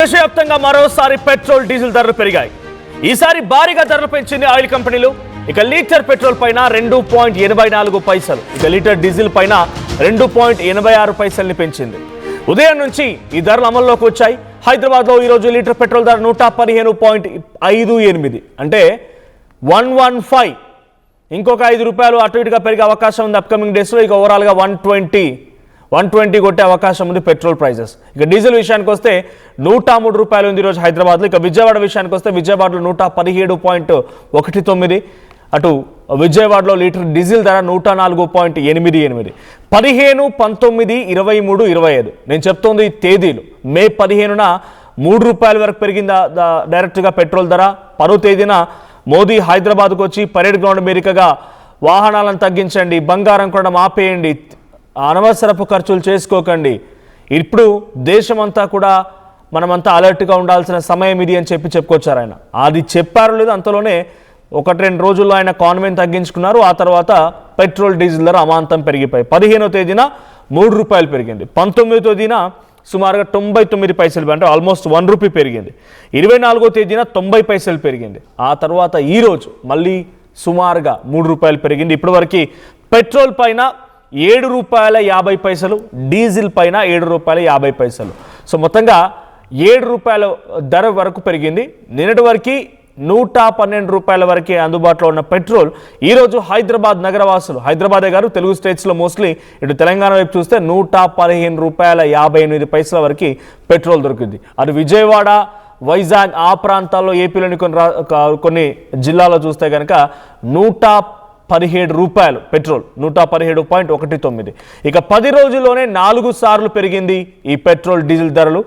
దేశవ్యాప్తంగా మరోసారి petrol diesel ధరలు పెరిగాయి. ఈసారి భారీగా ధరలు పెంచింది ఆయిల్ కంపెనీలు. ఇక లీటర్ పెట్రోల్ పైన 2.84 పైసలు, ఇక లీటర్ డీజిల్ పైన 2.86 పైసల్ని పెంచింది. ఉదయం నుంచి ఈ ధరలు అమల్లోకి వచ్చాయి. హైదరాబాద్లో ఈరోజు లీటర్ పెట్రోల్ ధర 115.58, అంటే 115. ఇంకొక 5 రూపాయలు అటు ఇటుగా పెరిగే అవకాశం ఉంది అప్కమింగ్ డేస్లో. ఇక ఓవరాల్గా 120 కొట్టే అవకాశం ఉంది పెట్రోల్ ప్రైజెస్. ఇక డీజిల్ విషయానికి వస్తే 103 రూపాయలు ఉంది ఈరోజు హైదరాబాద్లో. ఇక విజయవాడ విషయానికి వస్తే విజయవాడలో 117.19, అటు విజయవాడలో లీటర్ డీజిల్ ధర 104.88. 15, 19, 23, 25 నేను చెప్తోంది తేదీలు. మే 15న 3 రూపాయల వరకు పెరిగింది డైరెక్ట్గా పెట్రోల్ ధర. 10వ తేదీన మోదీ హైదరాబాద్కు వచ్చి పరేడ్ గ్రౌండ్ మీరికగా వాహనాలను తగ్గించండి, బంగారం కొనడం ఆపేయండి, అనవసరపు ఖర్చులు చేసుకోకండి, ఇప్పుడు దేశమంతా కూడా మనమంతా అలర్ట్గా ఉండాల్సిన సమయం ఇది అని చెప్పుకొచ్చారు ఆయన. అది చెప్పారు లేదు, అంతలోనే 1-2 రోజుల్లో ఆయన కాన్వెంట్ తగ్గించుకున్నారు. ఆ తర్వాత పెట్రోల్ డీజిల్ ధర అమాంతం పెరిగిపోయి 15వ తేదీన 3 రూపాయలు పెరిగింది. 19వ తేదీన సుమారుగా 99 పైసలు, అంటే ఆల్మోస్ట్ 1 రూపీ పెరిగింది. 24వ తేదీన 90 పైసలు పెరిగింది. ఆ తర్వాత ఈరోజు మళ్ళీ సుమారుగా 3 రూపాయలు పెరిగింది. ఇప్పటివరకు పెట్రోల్ పైన 7 రూపాయల 50 పైసలు, డీజిల్ పైన 7 రూపాయల 50 పైసలు. సో మొత్తంగా 7 రూపాయల ధర వరకు పెరిగింది. నిన్నటి వరకు 112 రూపాయల వరకే అందుబాటులో ఉన్న పెట్రోల్ ఈరోజు హైదరాబాద్ నగరవాసులు, హైదరాబాదే గారు తెలుగు స్టేట్స్లో మోస్ట్లీ ఇటు తెలంగాణ వైపు చూస్తే 115 రూపాయల 58 పైసల వరకు పెట్రోల్ దొరికింది. అది విజయవాడ, వైజాగ్ ఆ ప్రాంతాల్లో ఏపీలోని కొన్ని జిల్లాలో చూస్తే కనుక 117 రూపాయలు పెట్రోల్, 117.19. ఇక 10 రోజుల్లోనే 4 సార్లు పెరిగింది ఈ పెట్రోల్ డీజిల్ ధరలు.